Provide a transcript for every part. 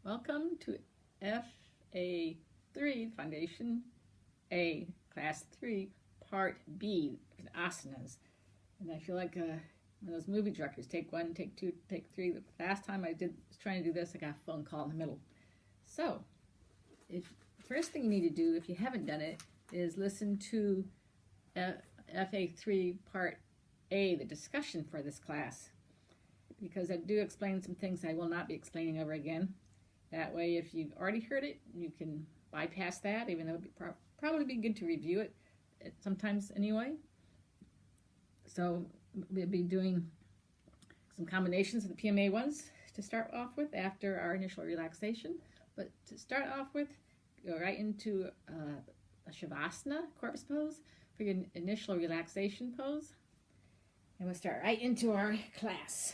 Welcome to FA3, Foundation A, Class 3, Part B, asanas. And I feel like one of those movie directors, take one, take two, take three. The last time I was trying to do this, I got a phone call in the middle. So, first thing you need to do, if you haven't done it, is listen to FA3, Part A, the discussion for this class. Because I do explain some things I will not be explaining over again. That way, if you've already heard it, you can bypass that, even though it would probably be good to review it sometimes anyway. So we'll be doing some combinations of the PMA ones to start off with after our initial relaxation. But to start off with, go right into a Shavasana, corpse pose, for your initial relaxation pose. And we'll start right into our class.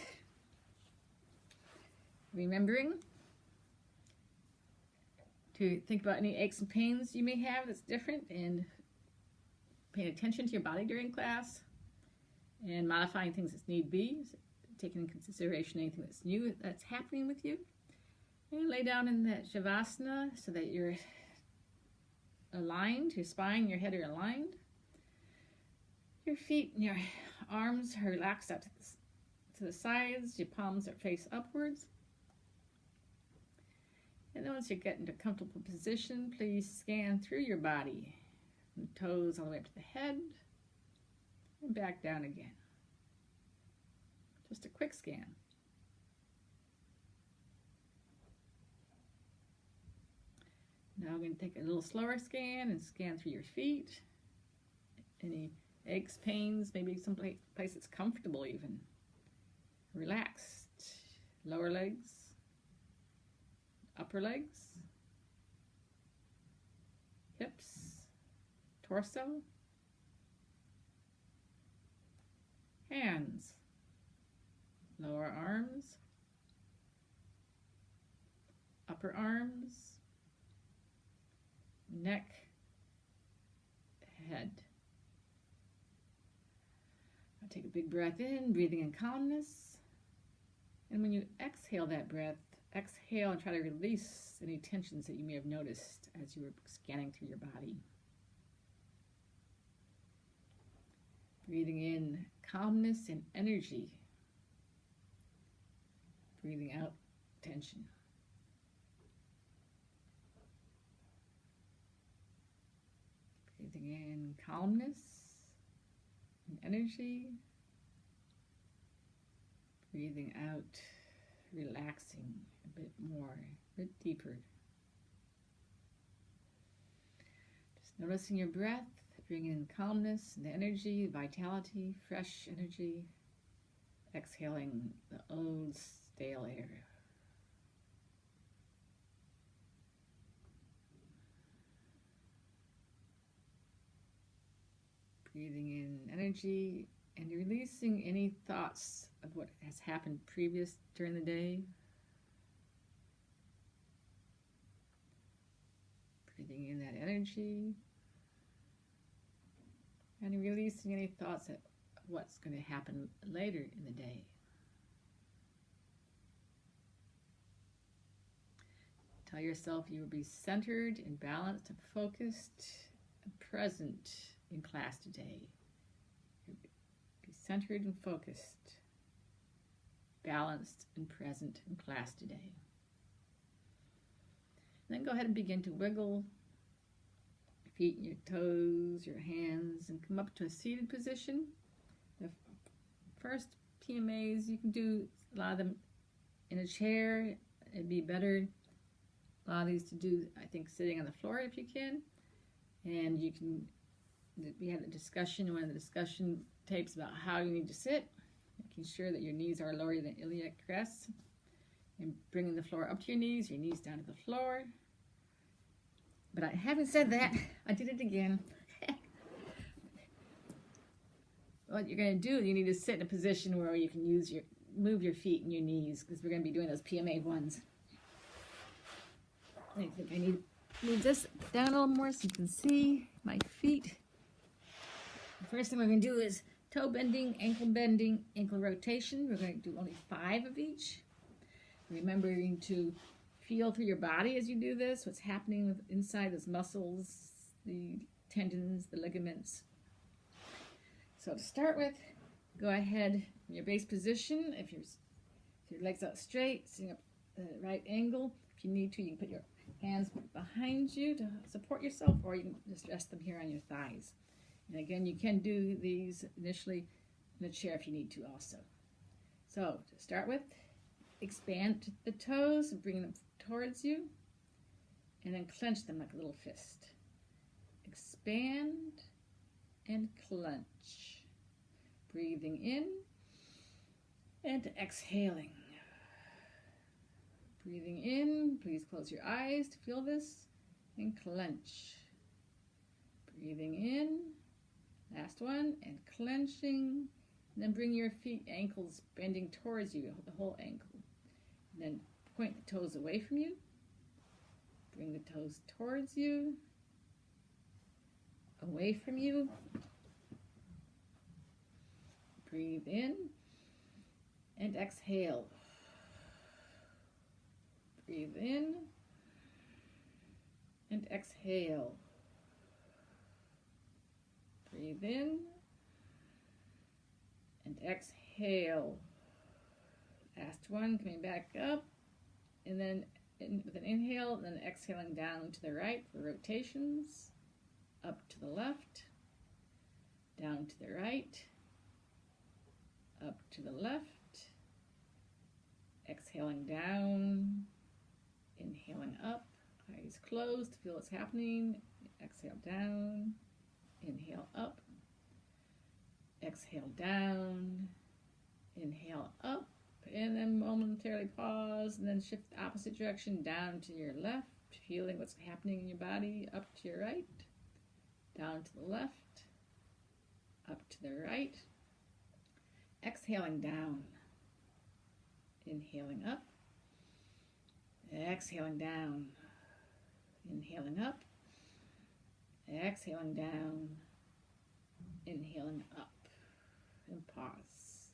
Remembering to think about any aches and pains you may have that's different, and paying attention to your body during class, and modifying things as need be, taking into consideration anything that's new that's happening with you. And lay down in that Shavasana so that you're aligned, your spine, your head are aligned. Your feet and your arms are relaxed out to the sides, your palms are face upwards. And then once you get into a comfortable position, please scan through your body, from the toes all the way up to the head, and back down again. Just a quick scan. Now we're going to take a little slower scan and scan through your feet. Any aches, pains, maybe some place that's comfortable even. Relaxed. Lower legs. Upper legs, hips, torso, hands, lower arms, upper arms, neck, head. I'll take a big breath in, breathing in calmness. And when you exhale that breath, exhale and try to release any tensions that you may have noticed as you were scanning through your body. Breathing in calmness and energy. Breathing out tension. Breathing in calmness and energy. Breathing out relaxing a bit more, a bit deeper. Just noticing your breath, bringing in calmness and energy, vitality, fresh energy. Exhaling the old, stale air. Breathing in energy and releasing any thoughts of what has happened previous during the day. Breathing in that energy and releasing any thoughts of what's going to happen later in the day. Tell yourself you will be centered and balanced and focused and present in class today. Be centered and focused, balanced and present in class today. And then go ahead and begin to wiggle your feet and your toes, your hands, and come up to a seated position. The first PMAs, you can do a lot of them in a chair. It'd be better, a lot of these to do, I think, sitting on the floor if you can. And you can, we had a discussion, one of the discussion tapes about how you need to sit, making sure that your knees are lower than iliac crest, and bringing the floor up to your knees down to the floor. But having said that, I did it again. What you're going to do, you need to sit in a position where you can move your feet and your knees, because we're going to be doing those PMA ones. I think I need to move this down a little more so you can see my feet. The first thing we're going to do is toe bending, ankle rotation. We're going to do only 5 of each. Remembering to feel through your body as you do this, what's happening inside those muscles, the tendons, the ligaments. So to start with, go ahead in your base position. If your legs out straight, sitting up at the right angle. If you need to, you can put your hands behind you to support yourself, or you can just rest them here on your thighs. And again, you can do these initially in a chair if you need to also. So to start with, expand the toes, bring them towards you, and then clench them like a little fist. Expand and clench. Breathing in and exhaling. Breathing in, please close your eyes to feel this, and clench. Breathing in, last one, and clenching. And then bring your feet, ankles bending towards you, the whole ankle. And then point the toes away from you. Bring the toes towards you, away from you. Breathe in and exhale. Breathe in and exhale. Breathe in and exhale. Last one, coming back up, and then with an inhale, and then exhaling down to the right for rotations, up to the left, down to the right, up to the left, exhaling down, inhaling up, eyes closed, feel what's happening, exhale down, inhale up, exhale down, inhale up, and then momentarily pause, and then shift the opposite direction down to your left, feeling what's happening in your body, up to your right, down to the left, up to the right, exhaling down, inhaling up, exhaling down, inhaling up, exhaling down, inhaling up, and pause.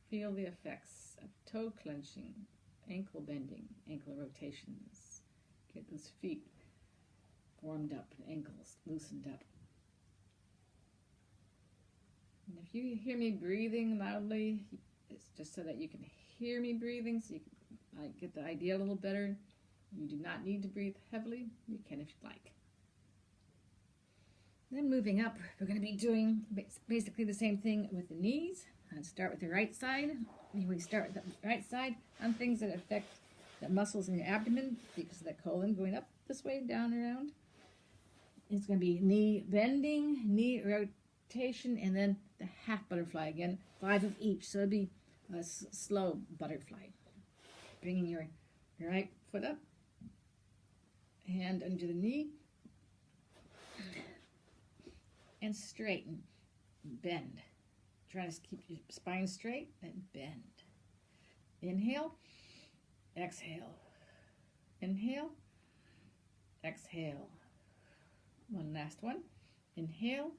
Feel the effects of toe clenching, ankle bending, ankle rotations. Get those feet warmed up and ankles loosened up. And if you hear me breathing loudly, it's just so that you can hear me breathing, so you can get the idea a little better. You do not need to breathe heavily. You can if you'd like. Then moving up, we're going to be doing basically the same thing with the knees. Let's start with the right side. We start with the right side on things that affect the muscles in your abdomen because of the colon going up this way, down, around. It's going to be knee bending, knee rotation, and then the half butterfly again, 5 of each. So it'll be a slow butterfly. Bringing your right foot up, hand under the knee, and straighten, bend. Try to keep your spine straight and bend. Inhale, exhale. Inhale, exhale. One last one. Inhale,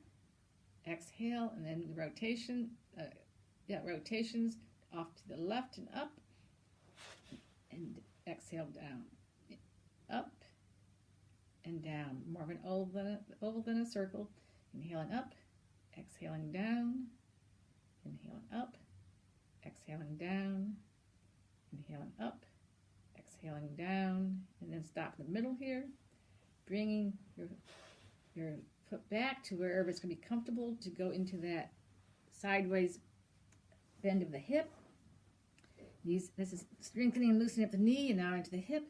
exhale, and then the rotation. Rotations off to the left and up, and exhale down, up and down. More of an oval than a circle. Inhaling up, exhaling down, inhaling up, exhaling down, inhaling up, exhaling down, and then stop in the middle here, bringing your foot back to wherever it's going to be comfortable to go into that sideways bend of the hip. This is strengthening and loosening up the knee, and now into the hip.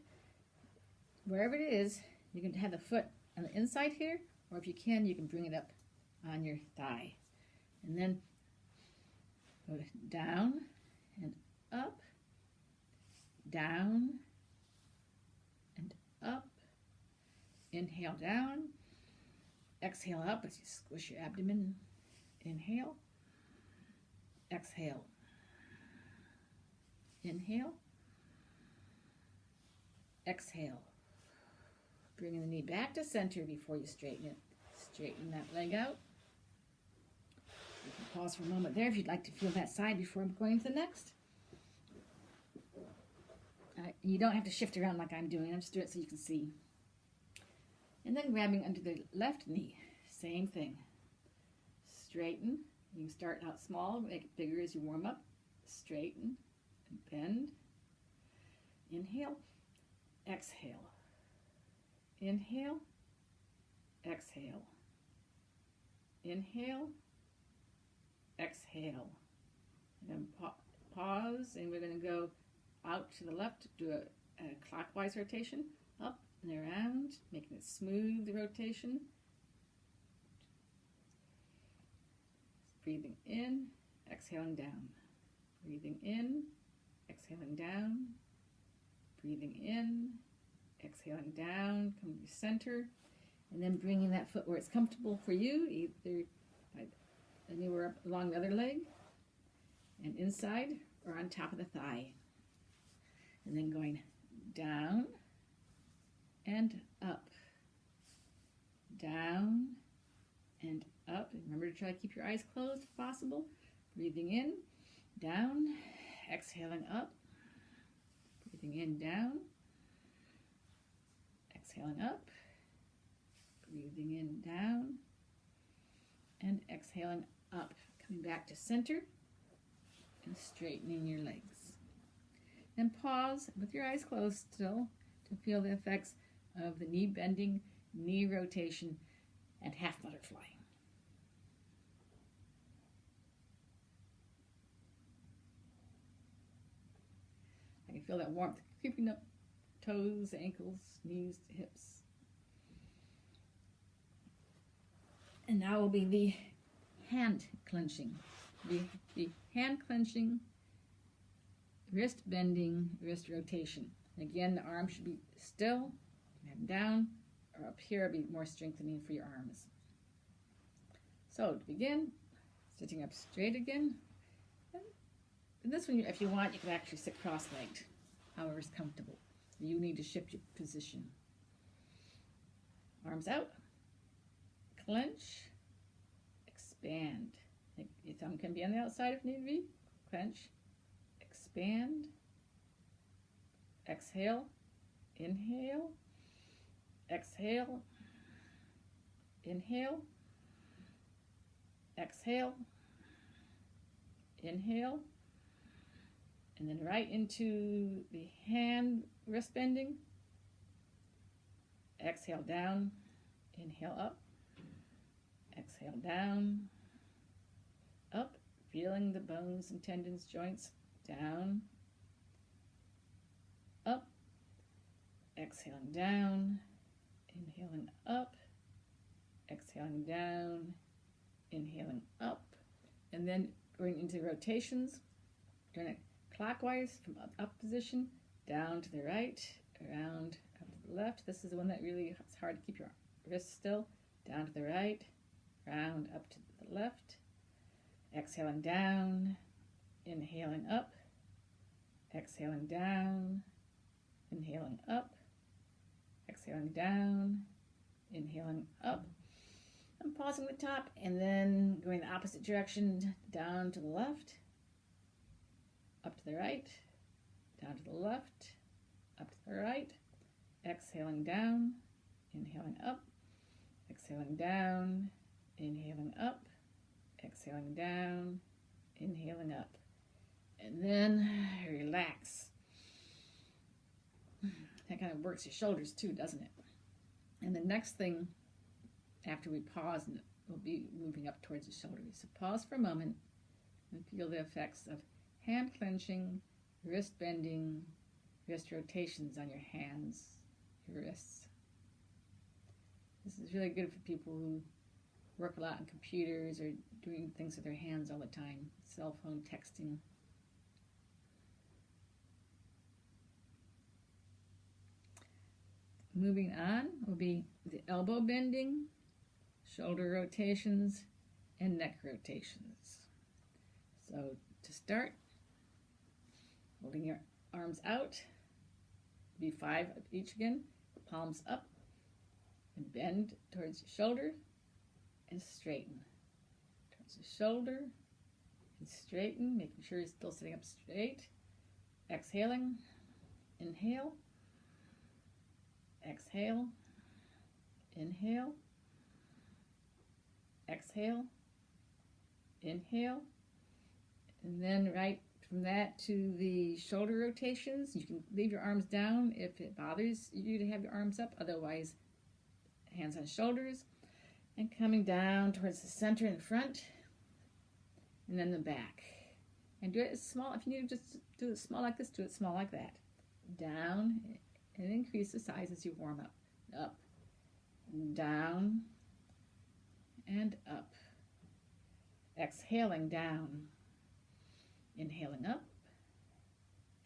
Wherever it is, you can have the foot on the inside here, or if you can bring it up on your thigh. And then go down and up, down and up. Inhale down, exhale up as you squish your abdomen. Inhale, exhale. Inhale, exhale. Bringing the knee back to center before you straighten it. Straighten that leg out. You can pause for a moment there if you'd like to feel that side before I'm going to the next. And you don't have to shift around like I'm doing. I'm just doing it so you can see. And then grabbing under the left knee. Same thing. Straighten. You can start out small, make it bigger as you warm up. Straighten and bend. Inhale. Exhale. Inhale. Exhale. Inhale. Exhale. And then pause, and we're going to go out to the left, do a clockwise rotation, up and around, making it smooth, the rotation. Breathing in, exhaling down. Breathing in, exhaling down. Breathing in, exhaling down, come to your center, and then bringing that foot where it's comfortable for you, either anywhere up along the other leg, and inside or on top of the thigh. And then going down and up, down and up. And remember to try to keep your eyes closed if possible. Breathing in, down, exhaling up. Breathing in, down, exhaling up. Breathing in, down, and exhaling up. Coming back to center and straightening your legs. Then pause with your eyes closed still to feel the effects of the knee bending, knee rotation, and half butterfly. I can feel that warmth creeping up toes, ankles, knees, hips. And now will be the hand clenching. The hand clenching, wrist bending, wrist rotation. And again, the arm should be still, and down, or up here, be more strengthening for your arms. So to begin, sitting up straight again. And this one, if you want, you can actually sit cross-legged, however is comfortable. You need to shift your position. Arms out, clench, expand. Your thumb can be on the outside if need be. Clench, expand, exhale, inhale, exhale, inhale, exhale, inhale, and then right into the hand wrist bending. Exhale down, inhale up, exhale down, up, feeling the bones and tendons, joints, down, up, exhaling down, inhaling up, exhaling down, inhaling up, and then going into rotations, doing it clockwise from up position, down to the right, around up to the left. This is the one that really is hard to keep your wrists still. Down to the right, round up to the left, exhaling down, inhaling up, exhaling down, inhaling up, exhaling down, inhaling up. I'm pausing the top and then going the opposite direction, down to the left, up to the right, down to the left, up to the right, exhaling down, inhaling up, exhaling down, inhaling up, exhaling down, inhaling up. And then relax. That kind of works your shoulders too, doesn't it? And the next thing, after we pause, we'll be moving up towards the shoulders. So pause for a moment and feel the effects of hand clenching, wrist bending, wrist rotations on your hands, your wrists. This is really good for people who work a lot on computers or doing things with their hands all the time, cell phone texting. Moving on will be the elbow bending, shoulder rotations, and neck rotations. So to start, holding your arms out, be 5 of each again, palms up, and bend towards your shoulder, and straighten. Towards the shoulder, and straighten, making sure you're still sitting up straight. Exhaling, Inhale, exhale, inhale, exhale, inhale, and then right from that to the shoulder rotations. You can leave your arms down if it bothers you to have your arms up, otherwise hands on shoulders, and coming down towards the center and front, and then the back. And do it as small. If you need to just do it small like this, do it small like that. Down, and increase the size as you warm up. Up, down, and up. Exhaling down, inhaling up,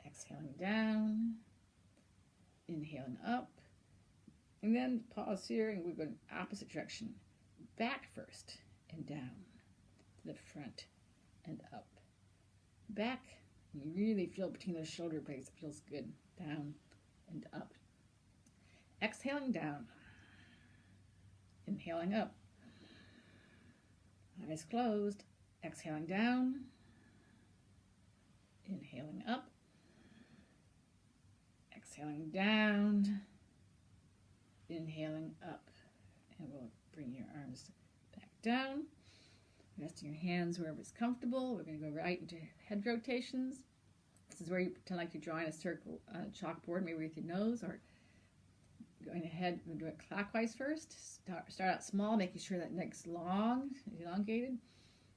exhaling down, inhaling up, and then pause here, and we're going opposite direction. Back first, and down, to the front, and up. Back, you really feel between those shoulder blades, it feels good. Down and up. Exhaling down, inhaling up. Eyes closed, exhaling down, inhaling up, exhaling down, inhaling up. And we'll bring your arms back down, resting your hands wherever it's comfortable. We're going to go right into head rotations. This is where you pretend like you're drawing a circle on a chalkboard, maybe with your nose, or going ahead. We'll do it clockwise first. Start out small, making sure that neck's long, elongated.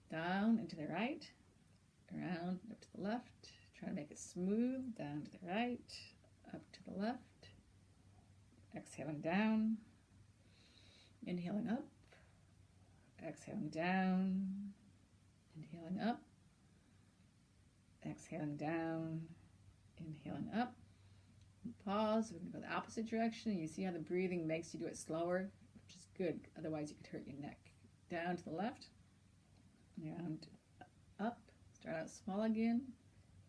Down and to the right, around, up to the left. Try to make it smooth. Down to the right, up to the left. Exhaling down, inhaling up, exhaling down, inhaling up, exhaling down, inhaling up. Pause. We're going to go the opposite direction. You see how the breathing makes you do it slower, which is good. Otherwise, you could hurt your neck. Down to the left, round, up. Start out small again.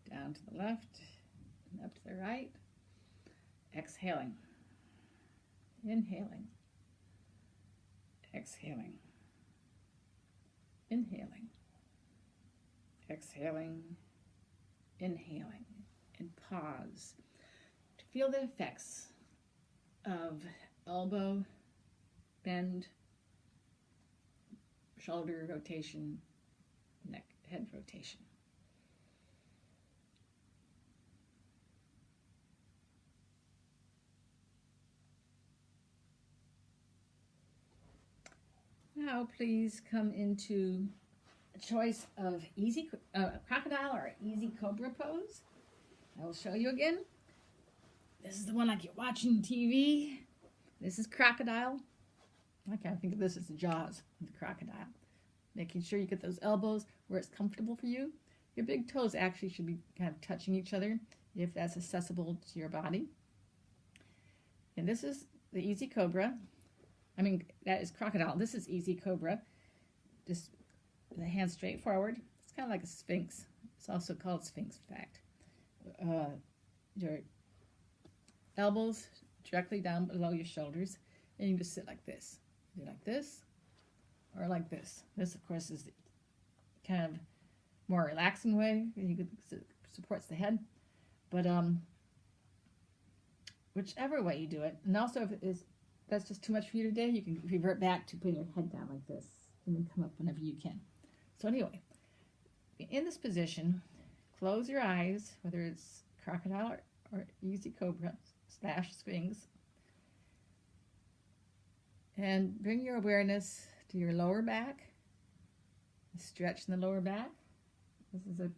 Down to the left, and up to the right. Exhaling. Inhaling. Exhaling. Inhaling. Exhaling. Inhaling. And pause. Feel the effects of elbow bend, shoulder rotation, neck, head rotation. Now please come into a choice of easy crocodile or easy cobra pose. I will show you again. This is the one like you're watching TV. This is crocodile. I kind of think of this as the jaws of the crocodile. Making sure you get those elbows where it's comfortable for you. Your big toes actually should be kind of touching each other if that's accessible to your body. And this is the easy cobra. I mean, that is crocodile. This is easy cobra. Just the hands straight forward. It's kind of like a sphinx. It's also called sphinx, in fact. Your elbows directly down below your shoulders, and you just sit like this. Do like this, or like this. This, of course, is the kind of more relaxing way. It supports the head, but whichever way you do it, and also if that's just too much for you today, you can revert back to putting your head down like this, and then come up whenever you can. So anyway, in this position, close your eyes, whether it's crocodile or easy cobra / sphinx, and bring your awareness to your lower back. Stretch in the lower back. This is a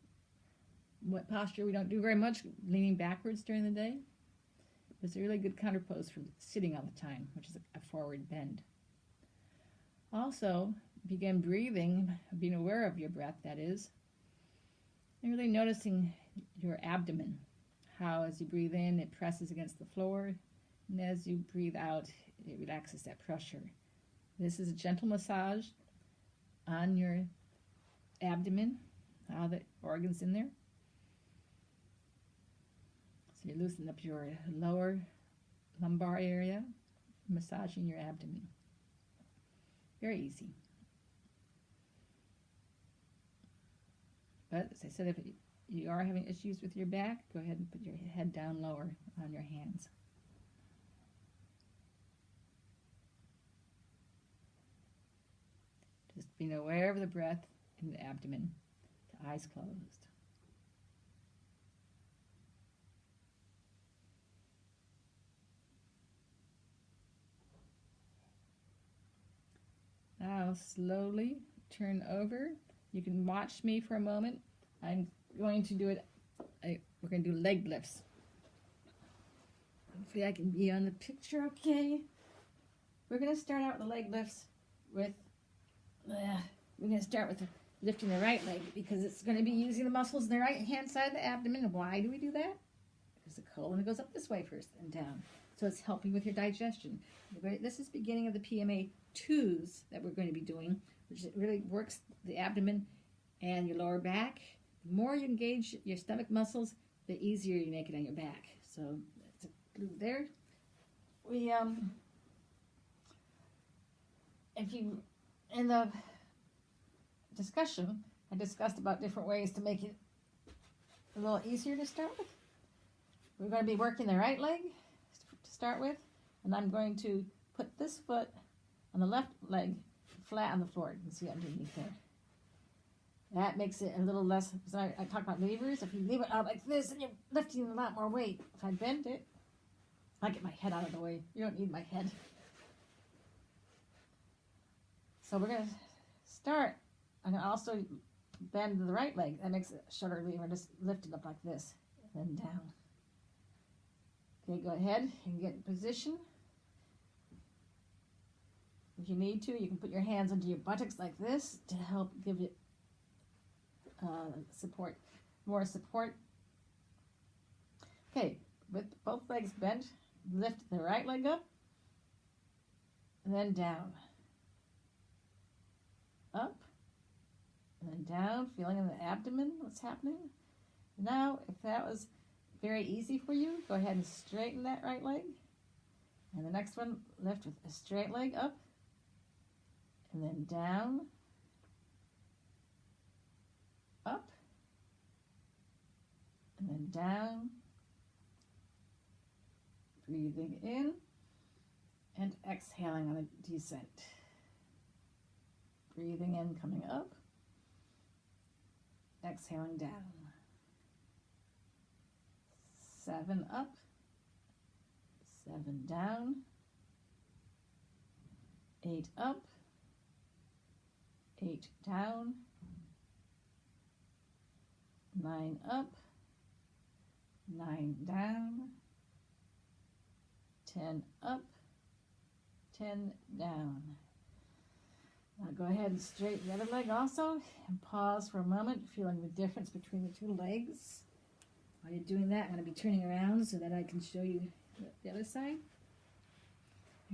posture we don't do very much, leaning backwards during the day. It's a really good counter pose for sitting all the time, which is a forward bend. Also, begin breathing, being aware of your breath, that is, and really noticing your abdomen. How as you breathe in, it presses against the floor, and as you breathe out, it relaxes that pressure. This is a gentle massage on your abdomen, all the organs in there. So you loosen up your lower lumbar area, massaging your abdomen. Very easy. But as I said, if you are having issues with your back, go ahead and put your head down lower on your hands. Just being aware of the breath in the abdomen, the eyes closed. Now slowly turn over. You can watch me for a moment. I'm going to do it. We're going to do leg lifts. Hopefully I can be on the picture okay. We're going to start out with the leg lifts with, we're going to start with lifting the right leg because it's going to be using the muscles in the right hand side of the abdomen. And why do we do that? Because the colon goes up this way first and down. So it's helping with your digestion. This is beginning of the PMA 2s that we're going to be doing, which really works the abdomen and your lower back. The more you engage your stomach muscles, the easier you make it on your back. So that's a glue there. We if you in the discussion, I discussed about different ways to make it a little easier to start with. We're going to be working the right leg to start with, and I'm going to put this foot on the left leg flat on the floor. You can see underneath there. That makes it a little less, because I talk about levers. If you leave it out like this, and you're lifting a lot more weight. If I bend it, I get my head out of the way. You don't need my head. So we're going to start. I'm going to also bend the right leg. That makes it a shorter lever. Just lift it up like this, and then down. Okay, go ahead and get in position. If you need to, you can put your hands under your buttocks like this to help give it support, more support. Okay, with both legs bent, lift the right leg up, and then down. Up, and then down, feeling in the abdomen what's happening. Now, if that was very easy for you, go ahead and straighten that right leg. And the next one, lift with a straight leg up, and then down, up, and then down, breathing in, and exhaling on a descent. Breathing in, coming up, exhaling down. 7 up, 7 down, 8 up, 8 down, 9 up, 9 down, 10 up, 10 down. Now go ahead and straighten the other leg also, and pause for a moment, feeling the difference between the two legs. While you're doing that, I'm going to be turning around so that I can show you the other side.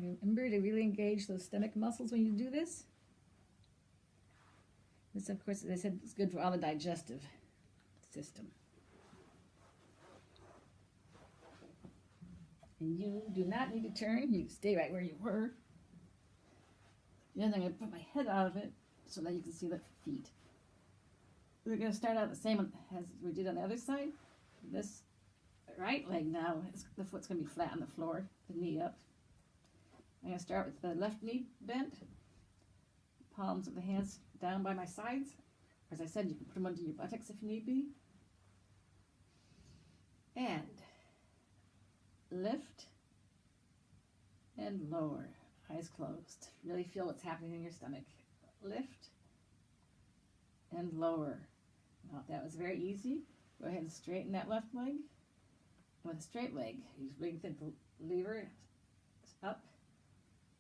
Remember to really engage those stomach muscles when you do this. This, of course, as I said, is good for all the digestive system. And you do not need to turn. You stay right where you were. Then I'm going to put my head out of it so that you can see the feet. We're going to start out the same as we did on the other side. This right leg now, the foot's going to be flat on the floor, the knee up. I'm going to start with the left knee bent, palms of the hands down by my sides. As I said, you can put them under your buttocks if need be. And lift and lower, eyes closed. Really feel what's happening in your stomach. Lift and lower. Now, if that was very easy, go ahead and straighten that left leg. With a straight leg, you lengthen the lever up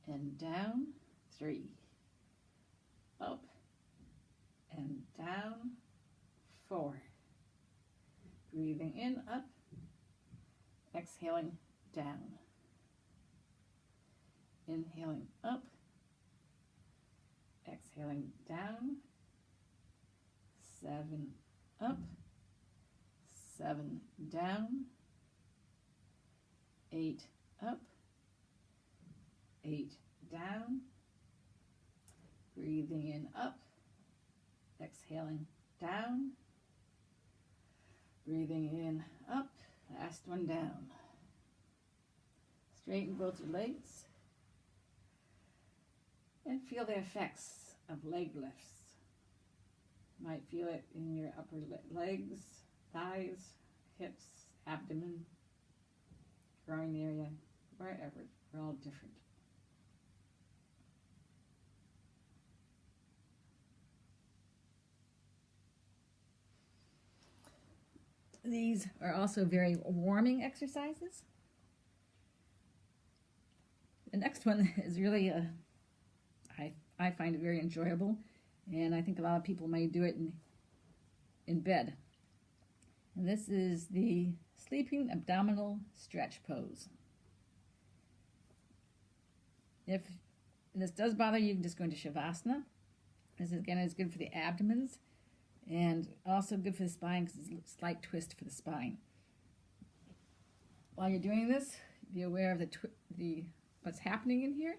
and down, 3. Up and down, 4. Breathing in, up, exhaling, down. Inhaling up, exhaling down, 7 up, 7 down, 8 up, 8 down, breathing in up, exhaling down, Breathing in, up, last one down. Straighten both your legs and feel the effects of leg lifts. You might feel it in your upper legs, thighs, hips, abdomen, groin area, wherever. We're all different. These are also very warming exercises. The next one is really, I find it very enjoyable, and I think a lot of people may do it in bed. And this is the sleeping abdominal stretch pose. If this does bother you, you can just go into Shavasana. This again is good for the abdomens and also good for the spine because it's a slight twist for the spine. While you're doing this, be aware of what's happening in here.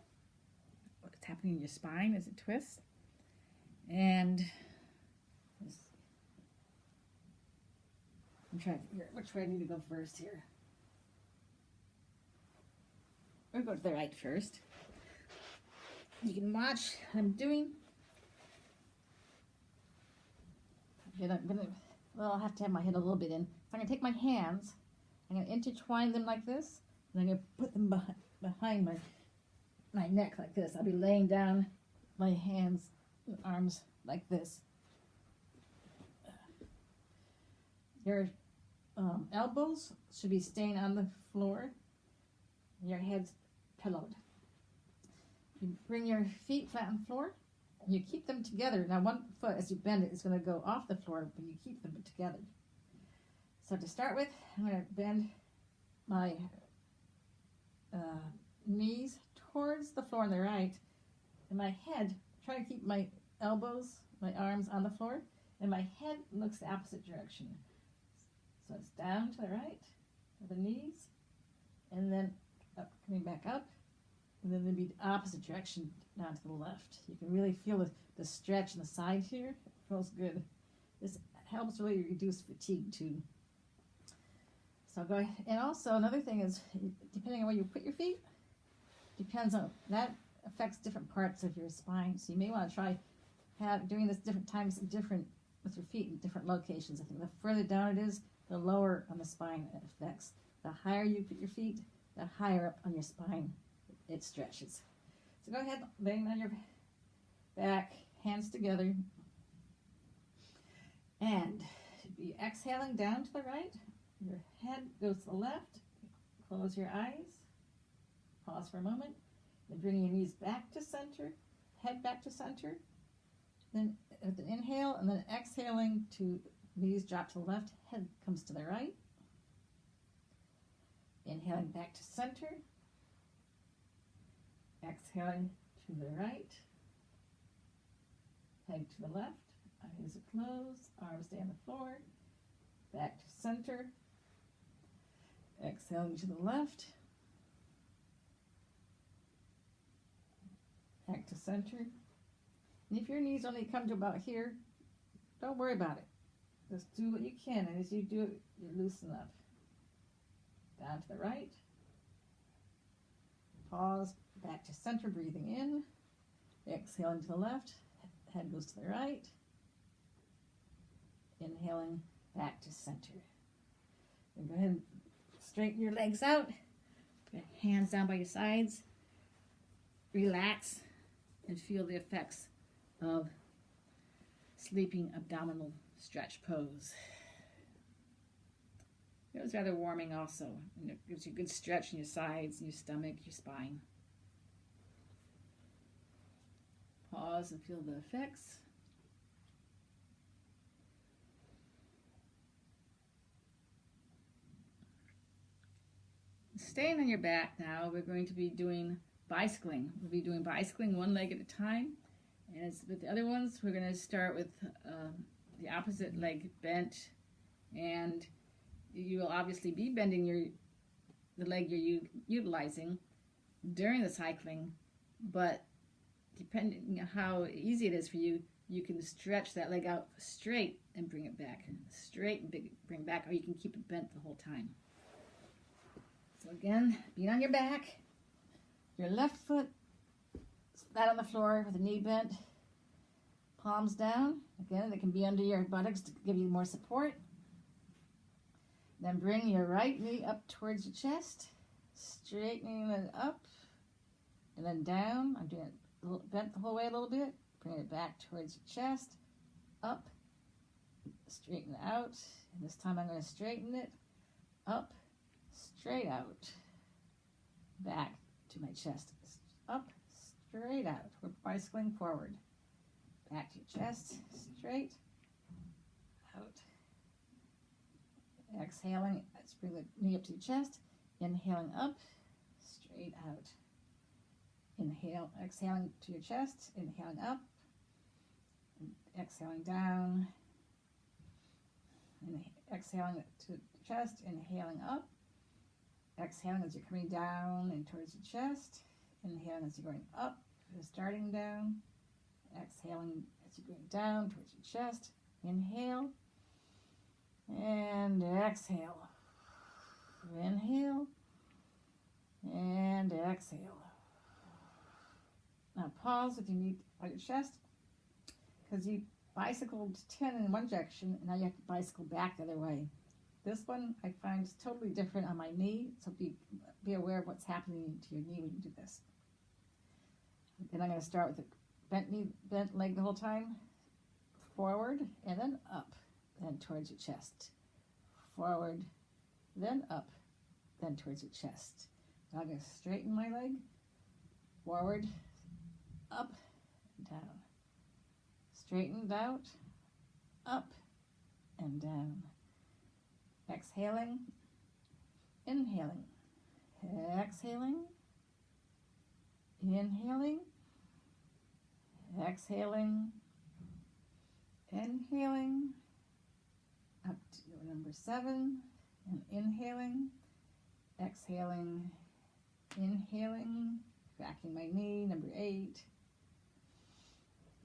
What's happening in your spine as it twists. And I'm trying to figure out which way I need to go first here. We'll go to the right first. You can watch what I'm doing. I'll have to have my head a little bit in. So I'm going to take my hands, I'm going to intertwine them like this, and I'm going to put them behind my neck like this. I'll be laying down my hands and arms like this. Your elbows should be staying on the floor. Your head's pillowed. You bring your feet flat on the floor. You keep them together. Now one foot, as you bend it, is going to go off the floor, but you keep them together. So to start with, I'm going to bend my knees towards the floor on the right, and my head, try to keep my elbows, my arms on the floor, and my head looks the opposite direction. So it's down to the right, to the knees, and then up, coming back up, and then there'd be the opposite direction down to the left. You can really feel the stretch in the side here. It feels good. This helps really reduce fatigue too. So go ahead. And also another thing is, depending on where you put your feet, depends on, that affects different parts of your spine. So you may want to try doing this different times, different with your feet in different locations. I think the further down it is, the lower on the spine it affects. The higher you put your feet, the higher up on your spine it stretches. So go ahead, laying on your back, hands together, and be exhaling down to the right. Your head goes to the left. Close your eyes. Pause for a moment. Then bring your knees back to center, head back to center. Then with an inhale and then exhaling to knees drop to the left, head comes to the right. Inhaling back to center. Exhaling to the right. Head to the left. Eyes are closed. Arms stay on the floor. Back to center. Exhaling to the left. Back to center. And if your knees only come to about here, don't worry about it. Just do what you can, and as you do it, you loosen up. Down to the right. Pause. Back to center, breathing in. Exhaling to the left. Head goes to the right. Inhaling back to center. And go ahead and straighten your legs out. Put hands down by your sides. Relax and feel the effects of sleeping abdominal stretch pose. It was rather warming also, and it gives you a good stretch in your sides, your stomach, your spine. Pause and feel the effects. Staying on your back now, we're going to be doing bicycling. We'll be doing bicycling one leg at a time. And as with the other ones, we're going to start with the opposite leg bent, and you will obviously be bending the leg you're utilizing during the cycling, but depending on how easy it is for you, you can stretch that leg out straight and bring it back. Straight and bring it back, or you can keep it bent the whole time. So again, being on your back, your left foot flat on the floor with the knee bent, palms down. Again, they can be under your buttocks to give you more support. Then bring your right knee up towards your chest, straightening it up, and then down. I'm doing it bent the whole way a little bit. Bring it back towards your chest, up, straighten it out. And this time I'm going to straighten it, up, straight out, back to my chest, up, straight out. We're bicycling forward. Back to your chest, straight, out. Exhaling, let's bring the knee up to your chest. Inhaling up, straight out. Inhale, exhaling to your chest, inhaling up, exhaling down, exhaling to the chest, inhaling up, exhaling as you're coming down and towards your chest, inhaling as you're going up, starting down, exhaling as you're going down towards your chest, inhale, and exhale, inhale, and exhale. Now pause if you need on your chest, because you bicycled 10 in one direction, and now you have to bicycle back the other way. This one I find is totally different on my knee, so be aware of what's happening to your knee when you do this. Then I'm going to start with the bent knee, bent leg the whole time, forward, and then up, then towards your chest. Forward, then up, then towards your chest. Now I'm going to straighten my leg, forward, up, and down. Straightened out, up, and down. Exhaling, inhaling, exhaling, inhaling, exhaling, inhaling, up to number 7, and inhaling, exhaling, inhaling, backing my knee, number 8,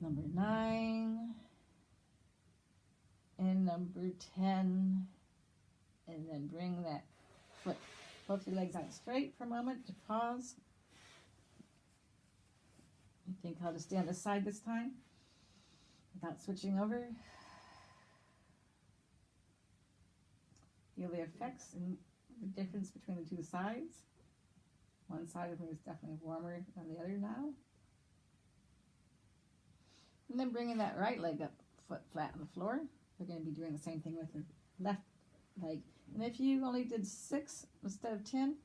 number 9, and number 10, and then bring that foot, both your legs out straight for a moment to pause. I think I'll just stay on this side this time without switching over. Feel the effects and the difference between the two sides. One side of me is definitely warmer than the other now. And then bringing that right leg up, foot flat on the floor. We're going to be doing the same thing with the left leg. And if you only did 6 instead of 10,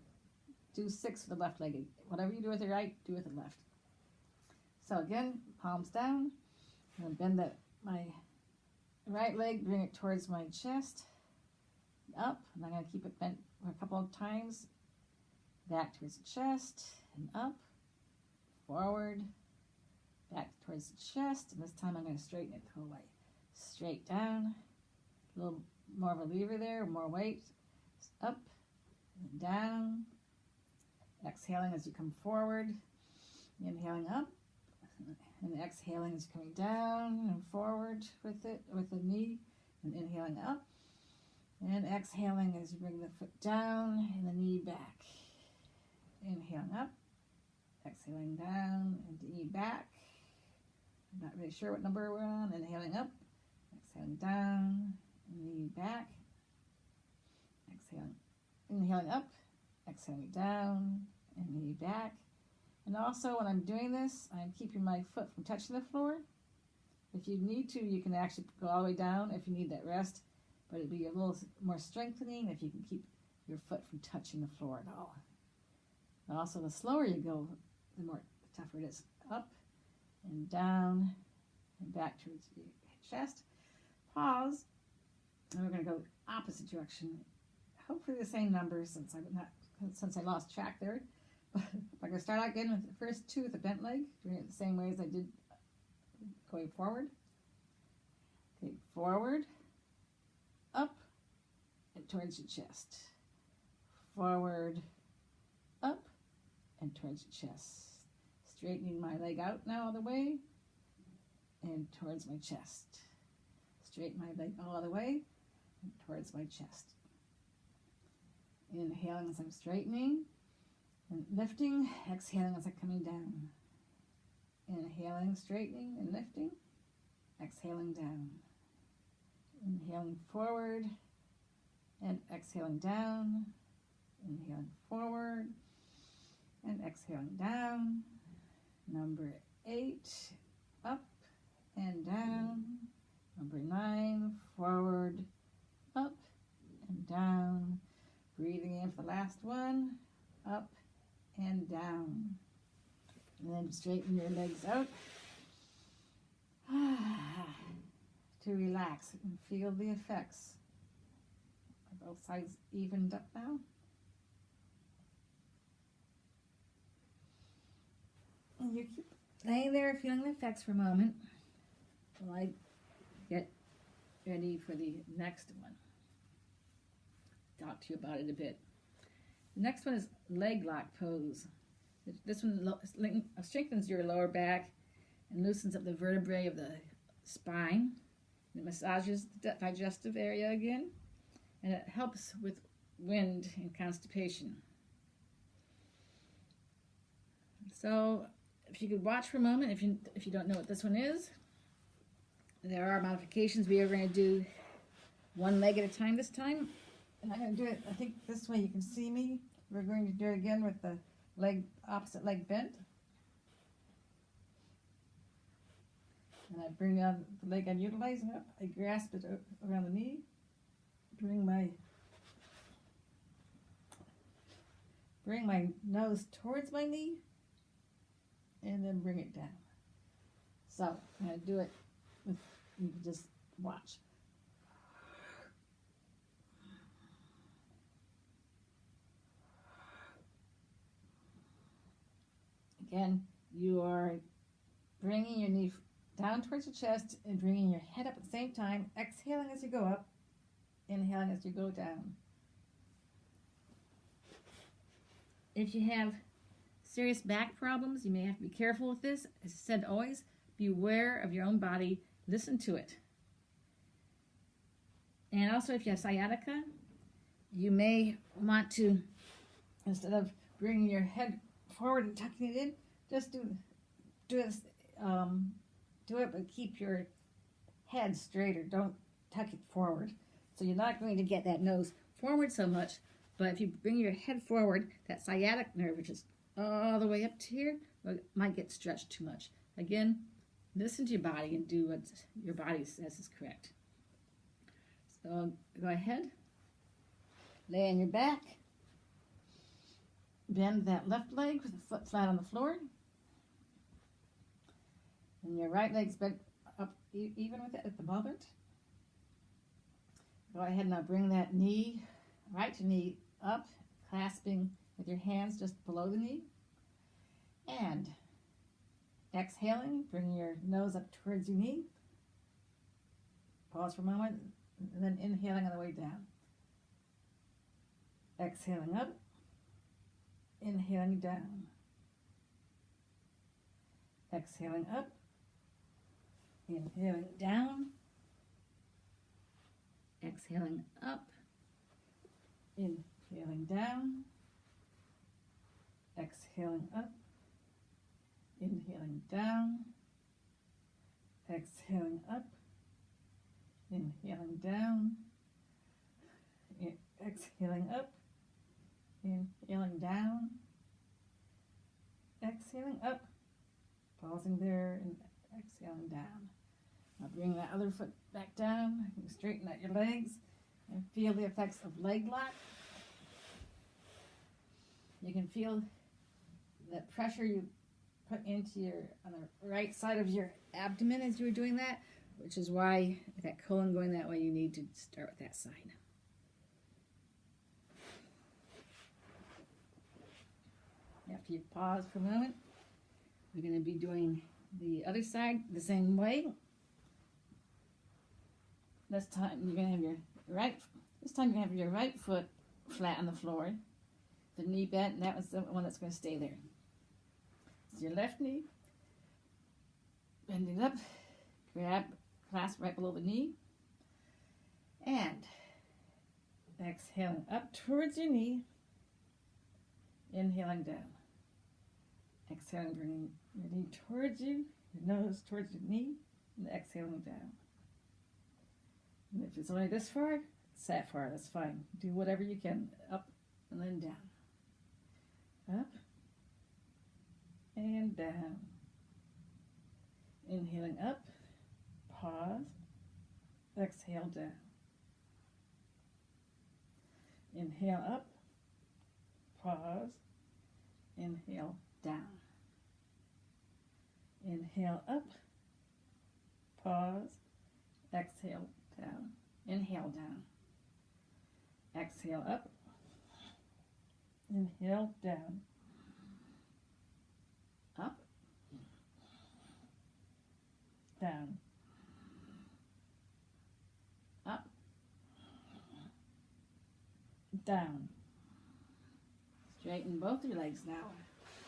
do 6 for the left leg. Whatever you do with the right, do with the left. So again, palms down, and bend my right leg, bring it towards my chest, up, and I'm going to keep it bent a couple of times, back towards the chest, and up, forward, back towards the chest, and this time I'm going to straighten it the whole way. Straight down, a little more of a lever there, more weight, up, and down, exhaling as you come forward, inhaling up, and exhaling as you're coming down and forward with it, with the knee, and inhaling up, and exhaling as you bring the foot down and the knee back. Inhaling up, exhaling down, and the knee back. I'm not really sure what number we're on. Inhaling up, exhaling down, and knee back. Exhaling, inhaling up, exhaling down, and knee back. And also, when I'm doing this, I'm keeping my foot from touching the floor. If you need to, you can actually go all the way down if you need that rest, but it'll be a little more strengthening if you can keep your foot from touching the floor at all. And also, the slower you go, the tougher it is. Up and down and back towards your chest. Pause, and we're going to go opposite direction. Hopefully the same numbers since I lost track there. But I'm going to start out again with the first 2 with the bent leg, doing it the same way as I did going forward. Okay, forward, up, and towards your chest. Forward, up, and towards your chest. Straightening my leg out now all the way. and towards my chest. Straighten my leg all the way and towards my chest. Inhaling as I'm straightening and lifting, exhaling as I'm coming down. Inhaling, straightening, and lifting, exhaling down. Inhaling forward and exhaling down. Inhaling forward and exhaling down. Number 8, up and down. Number 9, forward, up and down. Breathing in for the last one, up and down. And then straighten your legs out to relax and feel the effects. Are both sides evened up now? And you keep laying there feeling the effects for a moment while I get ready for the next one. Talk to you about it a bit. The next one is leg lock pose. This one strengthens your lower back and loosens up the vertebrae of the spine. It massages the digestive area again, and it helps with wind and constipation. So if you could watch for a moment, if you don't know what this one is, there are modifications. We are going to do one leg at a time this time. And I'm going to do it, I think this way you can see me. We're going to do it again with the opposite leg bent. And I bring down the leg I'm utilizing up. I grasp it around the knee. Bring my nose towards my knee. And then bring it down. So I'm going to do it with, you can just watch. Again, you are bringing your knee down towards your chest and bringing your head up at the same time, exhaling as you go up, inhaling as you go down. If you have serious back problems, you may have to be careful with this. As I said, always be aware of your own body. Listen to it. And also, if you have sciatica, you may want to, instead of bringing your head forward and tucking it in, just do it, but keep your head straighter. Don't tuck it forward. So you're not going to get that nose forward so much, but if you bring your head forward, that sciatic nerve, which is all the way up to here, might get stretched too much. Again, listen to your body and do what your body says is correct. So go ahead, lay on your back, bend that left leg with the foot flat on the floor, and your right leg's bent up even with it at the moment. Go ahead, now bring that right knee up, clasping with your hands just below the knee, and exhaling, bring your nose up towards your knee. Pause for a moment, and then inhaling on the way down. Exhaling up, inhaling down. Exhaling up, inhaling down. Exhaling up, inhaling down. Exhaling up, inhaling down. Exhaling up, inhaling down. Exhaling up, inhaling down. Exhaling up, pausing there and exhaling down. Now bring that other foot back down, straighten out your legs, and feel the effects of leg lock. You can feel that pressure you put into on the right side of your abdomen as you were doing that, which is why that colon going that way, you need to start with that side. After you pause for a moment, we're going to be doing the other side the same way. This time you're going to have your right foot flat on the floor, the knee bent, and that was the one that's going to stay there. So your left knee, bend it up, clasp right below the knee. And exhaling up towards your knee. Inhaling down. Exhaling, bringing your knee towards you, your nose towards your knee, and exhaling down. And if it's only this far, it's that far, that's fine. Do whatever you can, up and then down. Up and down. Inhaling up, pause, exhale down. Inhale up, pause, inhale down. Inhale up, pause, exhale down. Inhale down. Exhale up, inhale down. Up, down. Up, down. Straighten both your legs now.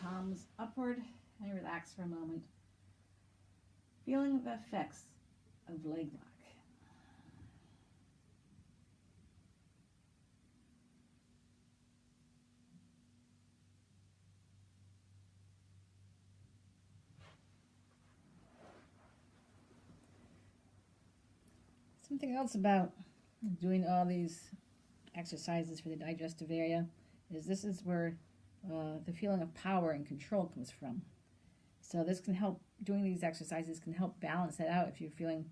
Palms upward and relax for a moment. Feeling the effects of leg lock. Something else about doing all these exercises for the digestive area is this is where the feeling of power and control comes from. So this can help, doing these exercises can help balance that out if you're feeling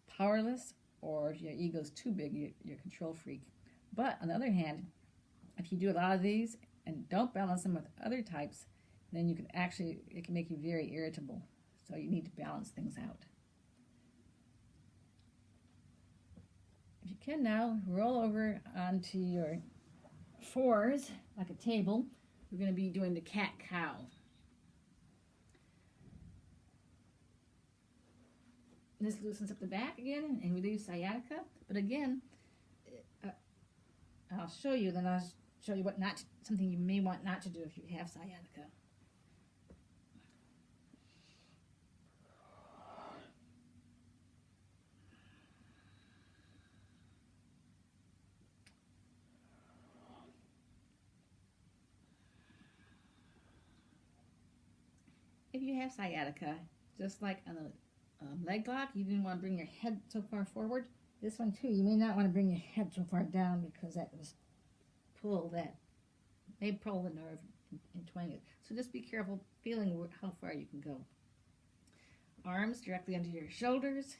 powerless or if your ego's too big, you're a control freak. But on the other hand, if you do a lot of these and don't balance them with other types, then you can actually, it can make you very irritable. So you need to balance things out. If you can now, roll over onto your fours like a table. We're going to be doing the cat-cow. This loosens up the back again and relieves sciatica. But again, I'll show you, then I'll show you what not, something you may want not to do if you have sciatica. If you have sciatica, just like on the leg lock, you didn't want to bring your head so far forward. This one too, you may not want to bring your head so far down because that may pull the nerve and twang it. So just be careful feeling how far you can go. Arms directly under your shoulders,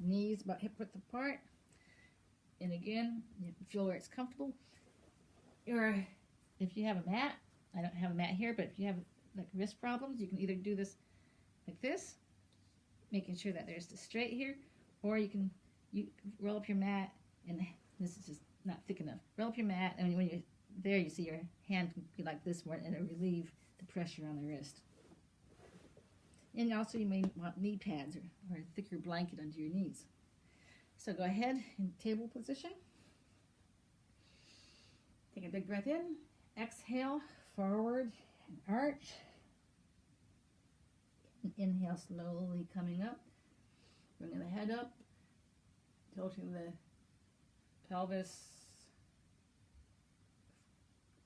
knees about hip width apart. And again, you can feel where it's comfortable. Or if you have a mat, I don't have a mat here, but if you have like wrist problems, you can either do this like this, making sure that there's the straight here, or you roll up your mat, and this is just not thick enough. Roll up your mat, and when you're there, you see your hand can be like this one, and it'll relieve the pressure on the wrist. And also you may want knee pads or a thicker blanket under your knees. So go ahead in table position. Take a big breath in. Exhale, forward and arch. And inhale, slowly coming up. Bringing the head up. Tilting the pelvis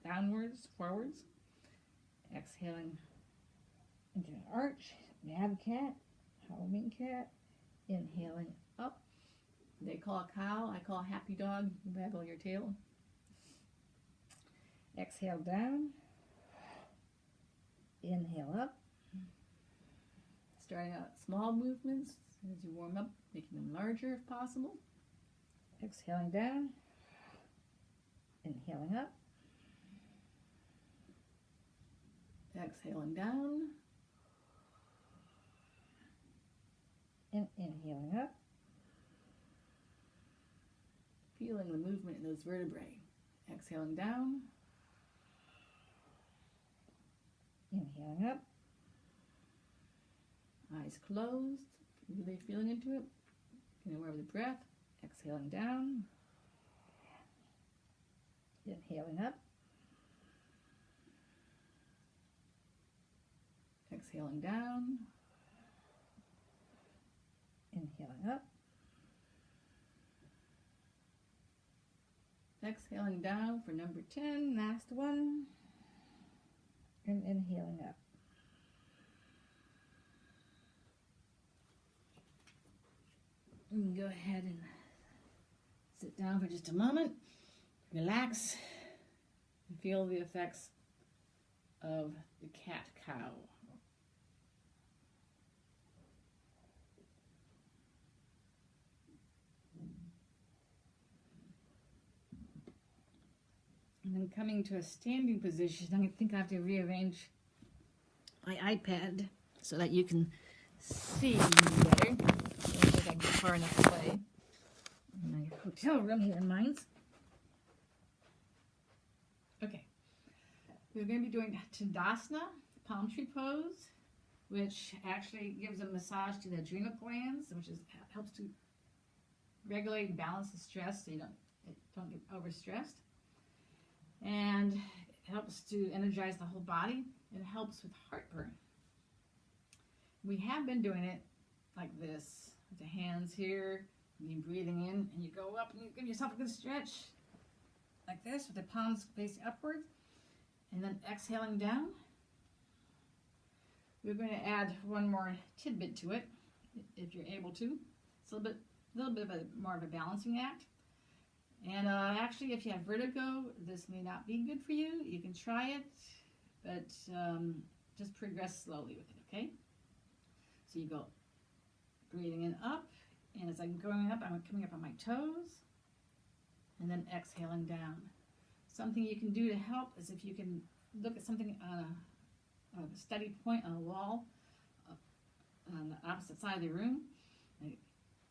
downwards, forwards. Exhaling into an arch, mad cat, Halloween cat. Inhaling up. They call a cow, I call a happy dog. You waggle your tail. Exhale down. Inhale up. Starting out small movements as you warm up, making them larger if possible. Exhaling down. Inhaling up. Exhaling down. And inhaling up. Feeling the movement in those vertebrae. Exhaling down. Inhaling up. Eyes closed. Really feeling into it. Getting aware of the breath. Exhaling down. Inhaling up. Exhaling down. Inhaling up. Exhaling down for number 10, last one. And inhaling up. You can go ahead and sit down for just a moment, relax, and feel the effects of the cat-cow. And then coming to a standing position, I think I have to rearrange my iPad so that you can see me better. I don't think I can get far enough away. In my hotel room here in Mainz. Okay. We're going to be doing Tadasana, palm tree pose, which actually gives a massage to the adrenal glands, which helps to regulate and balance the stress so you don't get overstressed. And it helps to energize the whole body. It helps with heartburn. We have been doing it like this, with the hands here, and you breathing in, and you go up and you give yourself a good stretch, like this, with the palms facing upwards, and then exhaling down. We're going to add one more tidbit to it, if you're able to. It's a little bit of more of a balancing act. And actually, if you have vertigo, this may not be good for you. You can try it, but just progress slowly with it, okay? So you go breathing in up, and as I'm going up, I'm coming up on my toes, and then exhaling down. Something you can do to help is if you can look at something on a steady point on a wall on the opposite side of the room,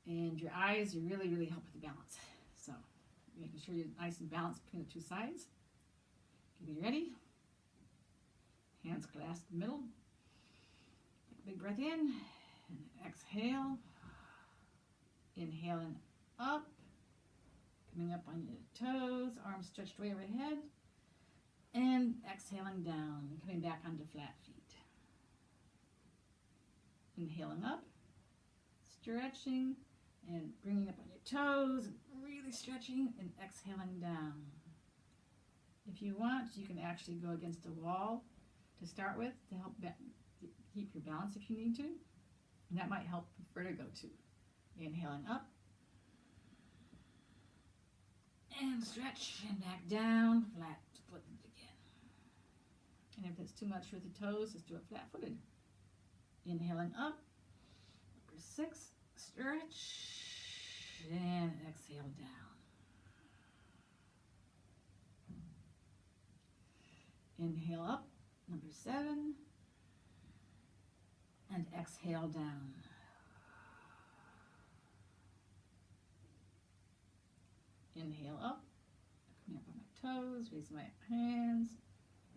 and your eyes really, really help with the balance. So making sure you're nice and balanced between the two sides. Okay, be ready. Hands clasped in the middle. Take a big breath in and exhale. Inhaling up, coming up on your toes, arms stretched way overhead, and exhaling down and coming back onto flat feet. Inhaling up, stretching, and bringing up on your toes, really stretching, and exhaling down. If you want, you can actually go against a wall to start with to help keep your balance if you need to. And that might help with vertigo too. Inhaling up, and stretch, and back down, flat footed again. And if it's too much with the toes, just do it flat footed. Inhaling up, number 6, stretch, and exhale down. Inhale up, number 7, and exhale down. Inhale up, coming up on my toes, raising my hands,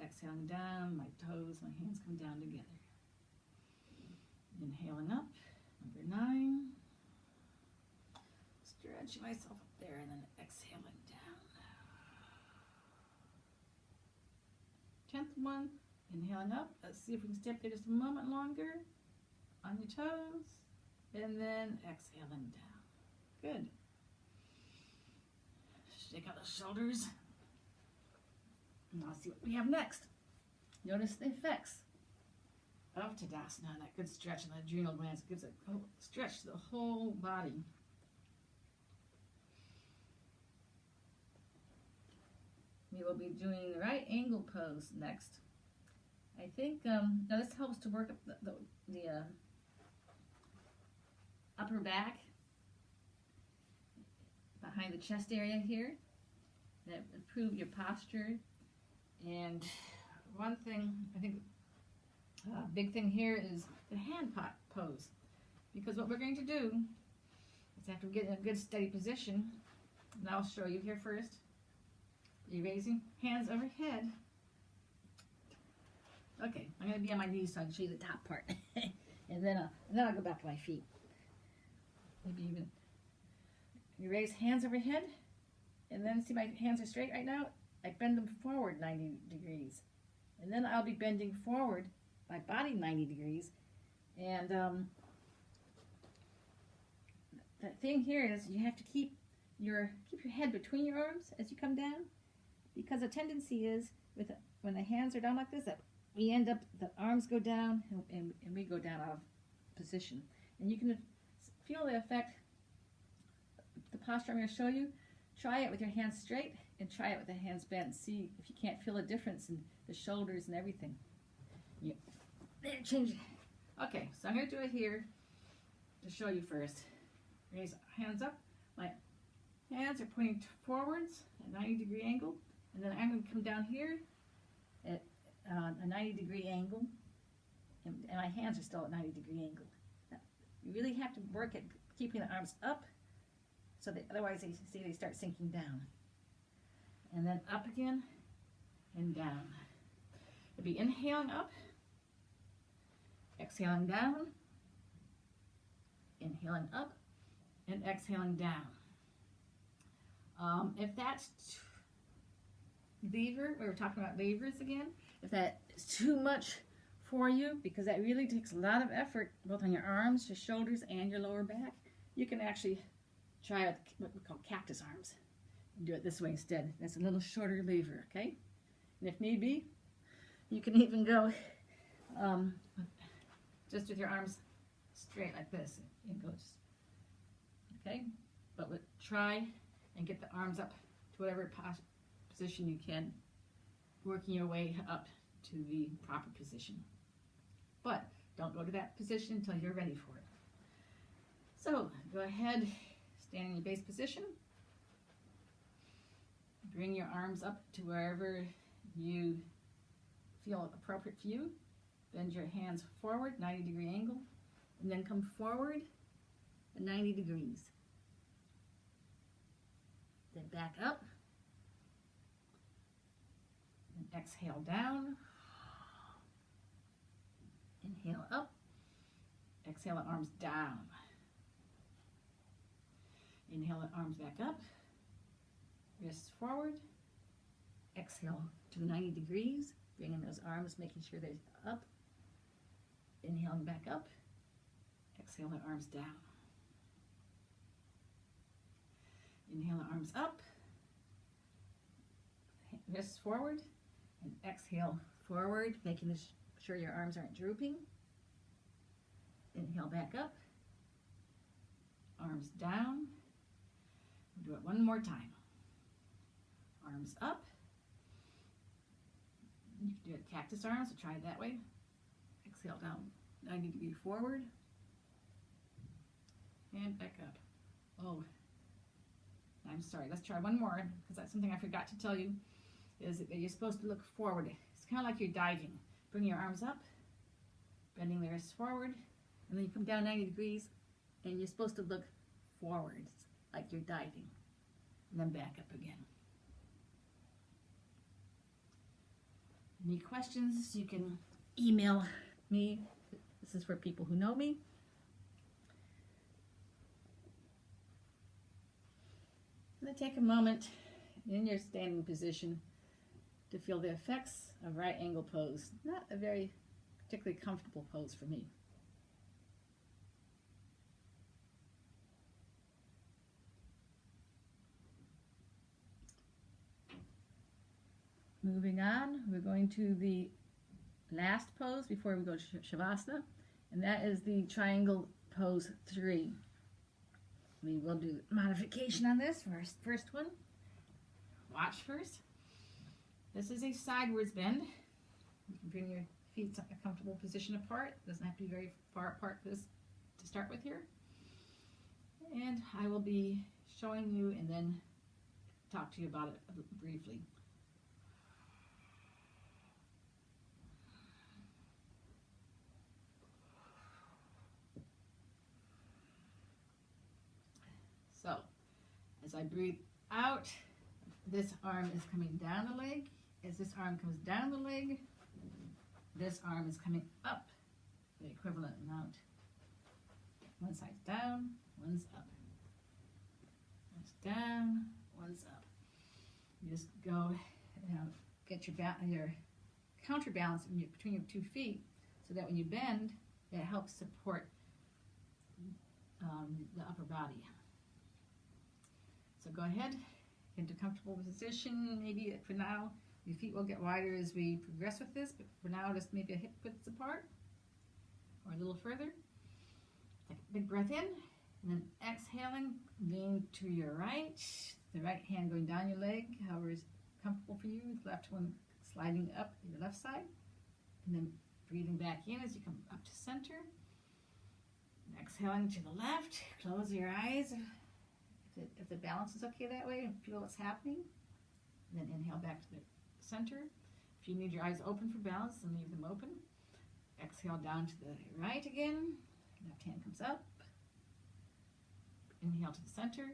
exhaling down, my toes, my hands come down together. Inhaling up, number 9, stretching myself up there, and then exhaling down. 10th one, inhaling up, let's see if we can stay up there just a moment longer, on your toes, and then exhaling down. Good. Shake out the shoulders. And I'll see what we have next. Notice the effects of Tadasana, that good stretch in the adrenal glands. It gives a stretch to the whole body. We will be doing the right angle pose next. I think now this helps to work up the upper back, behind the chest area here, that improve your posture. And one thing, I think big thing here is the hand pot pose, because what we're going to do is after we get in a good steady position, and I'll show you here first, you're raising hands overhead. Okay, I'm going to be on my knees so I can show you the top part, and then I'll go back to my feet. Maybe even you raise hands overhead, and then see my hands are straight right now. I bend them forward 90 degrees, and then I'll be bending forward my body 90 degrees, and the thing here is you have to keep your head between your arms as you come down, because the tendency is when the hands are down like this, that we end up, the arms go down and we go down out of position. And you can feel the effect, the posture I'm going to show you. Try it with your hands straight and try it with the hands bent. See if you can't feel a difference in the shoulders and everything. Yeah. There, change it. Okay, so I'm going to do it here to show you first. Raise hands up. My hands are pointing forwards at a 90-degree angle. And then I'm going to come down here at a 90-degree angle. And my hands are still at 90-degree angle. Now, you really have to work at keeping the arms up, so that otherwise they start sinking down. And then up again and down. It'll be inhaling up, exhaling down, inhaling up, and exhaling down. If that's lever, we were talking about levers again, if that is too much for you, because that really takes a lot of effort both on your arms, your shoulders, and your lower back, you can actually try out what we call cactus arms and do it this way instead. That's a little shorter lever, okay? And if need be, you can even go just with your arms straight like this and go just, okay? But try and get the arms up to whatever position you can, working your way up to the proper position. But don't go to that position until you're ready for it. So go ahead, stand in your base position. Bring your arms up to wherever you feel appropriate for you. Bend your hands forward, 90-degree angle, and then come forward at 90 degrees. Then back up. And exhale down. Inhale up. Exhale the arms down. Inhale the arms back up. Wrists forward. Exhale to the 90 degrees. Bringing those arms, making sure they're up. Inhaling back up. Exhale the arms down. Inhale the arms up. Wrists forward. And exhale forward, making sure your arms aren't drooping. Inhale back up. Arms down. Do it one more time. Arms up. You can do it cactus arms, so try it that way. Exhale down, 90 degrees forward. And back up. Oh, I'm sorry. Let's try one more, because that's something I forgot to tell you, is that you're supposed to look forward. It's kind of like you're diving. Bring your arms up, bending the wrists forward, and then you come down 90 degrees, and you're supposed to look forward, like you're diving, and then back up again. Any questions, you can email me. This is for people who know me. I'm going to take a moment in your standing position to feel the effects of right angle pose. Not a very particularly comfortable pose for me. Moving on, we're going to the last pose before we go to Shavasana, and that is the triangle pose 3. We will do modification on this first one. Watch first. This is a sidewards bend. You can bring your feet to a comfortable position apart. It doesn't have to be very far apart for this to start with here. And I will be showing you and then talk to you about it briefly. So, as I breathe out, this arm is coming down the leg. As this arm comes down the leg, this arm is coming up the equivalent amount. One side's down, one's up. One's down, one's up. You just go, get your counterbalance between your 2 feet, so that when you bend, it helps support the upper body. So go ahead, get into a comfortable position. Maybe for now, your feet will get wider as we progress with this, but for now, just maybe a hip width apart or a little further. Take a big breath in, and then exhaling, lean to your right. The right hand going down your leg, however is comfortable for you. The left one sliding up your left side, and then breathing back in as you come up to center. And exhaling to the left. Close your eyes if the balance is okay that way, and feel what's happening. And then inhale back to the center. If you need your eyes open for balance, then leave them open. Exhale down to the right again. Left hand comes up. Inhale to the center.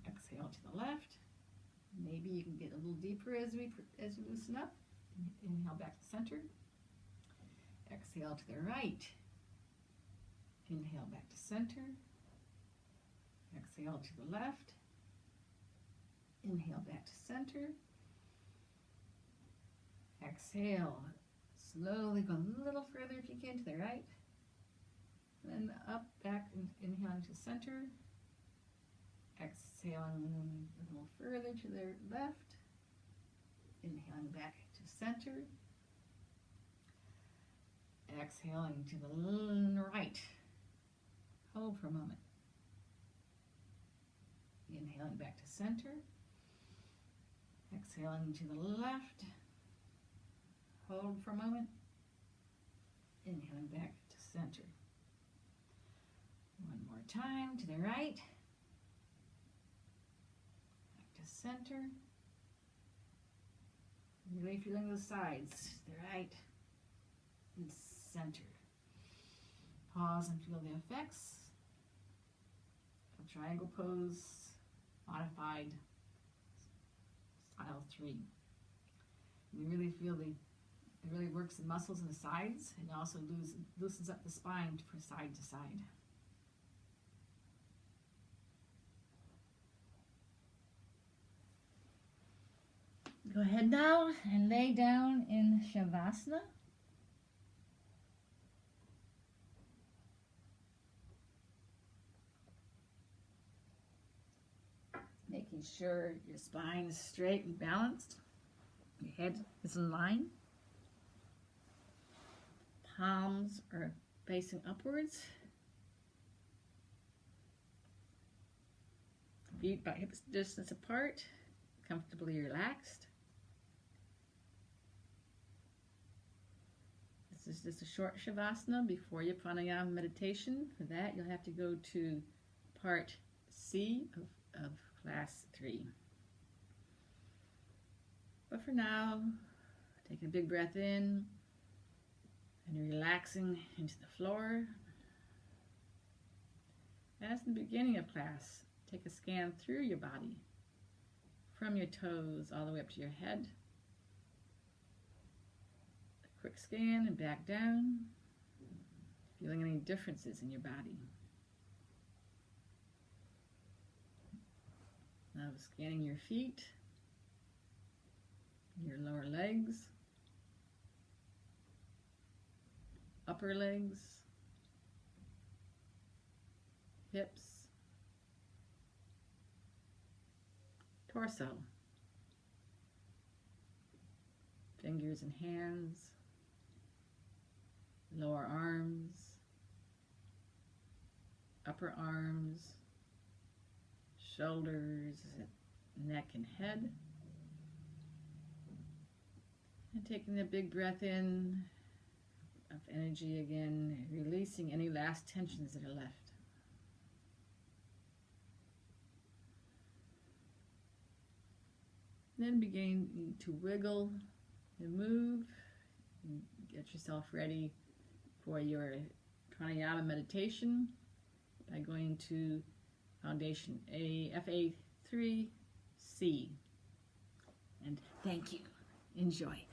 Exhale to the left. Maybe you can get a little deeper as we loosen up. Inhale back to the center. Exhale to the right. Inhale back to center. Exhale to the left. Inhale back to center. Exhale. Slowly go a little further if you can to the right. Then up, back, and inhaling to center. Exhaling a little further to the left. Inhaling back to center. Exhaling to the right. Hold for a moment. Inhaling back to center. Exhaling to the left. Hold for a moment. Inhaling back to center. One more time to the right. Back to center. Really feeling those sides. The right and center. Pause and feel the effects. A triangle pose, modified style 3. You really feel it really works the muscles in the sides, and also loosens up the spine from side to side. Go ahead now and lay down in Shavasana. Making sure your spine is straight and balanced. Your head is in line. Palms are facing upwards. Feet about hip distance apart. Comfortably relaxed. This is just a short Shavasana before your pranayama meditation. For that, you'll have to go to part C of class 3. But for now, take a big breath in and relaxing into the floor. As in the beginning of class, take a scan through your body, from your toes all the way up to your head. A quick scan and back down, feeling any differences in your body. Now scanning your feet, your lower legs, upper legs, hips, torso, fingers and hands, lower arms, upper arms, shoulders, neck and head. And taking a big breath in of energy again, releasing any last tensions that are left. Then begin to wiggle and move. And get yourself ready for your pranayama meditation by going to Foundation FA3C. And thank you. Enjoy.